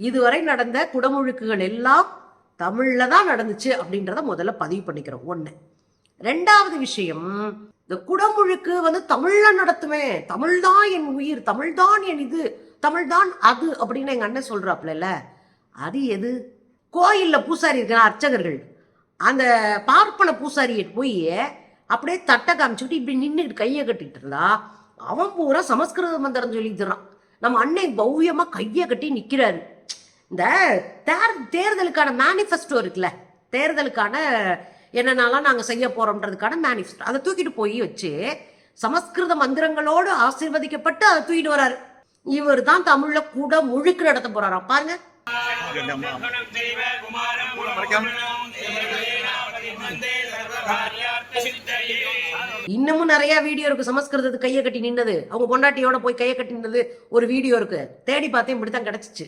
இதுவரை நடந்த குடமுழுக்குகள் எல்லாம் தமிழ்ல தான் நடந்துச்சு அப்படின்றத முதல்ல பதிவு பண்ணிக்கிறோம். ஒண்ணு. ரெண்டாவது விஷயம், இந்த குடமுழுக்கு தமிழ்ல நடத்துவேன், தமிழ் தான் என் உயிர், தமிழ் தான் என் இது, தமிழ் தான் அது அப்படின்னு எங்க அண்ணன் சொல்றாப்ல, அது எது? கோயில்ல பூசாரி இருக்கிற அர்ச்சகர்கள் அந்த பார்ப்பன பூசாரியை போய் அப்படியே தட்டை காமிச்சுக்கிட்டு இப்படி நின்றுட்டு கையை கட்டிட்டு இருந்தா அவன் பூரா சமஸ்கிருத மந்திரம் சொல்லி தர்றான். நம்ம அண்ணன் பவ்யமா கையை கட்டி நிக்கிறாரு. இந்த தேர்தலுக்கான மேனிஃபெஸ்டோ இருக்குல்ல, தேர்தலுக்கான என்னென்னலாம் நாங்கள் செய்ய போறோம்ன்றதுக்கான மேனிஃபெஸ்டோ, அதை தூக்கிட்டு போய் வச்சு சமஸ்கிருத மந்திரங்களோடு ஆசீர்வதிக்கப்பட்டு அதை தூக்கிட்டு வராரு. இவர் தான் தமிழ்ல கூட முழுக்க நடத்த போறாராம். பாருங்க. இன்னமும் நிறைய வீடியோ இருக்கு சமஸ்கிருதத்துக்கு கையை கட்டி நின்னது, அவங்க பொண்டாட்டியோட போய் கையை கட்டி நின்னது ஒரு வீடியோ இருக்கு, தேடி பார்த்தேன், இப்படித்தான் கிடைச்சிச்சு.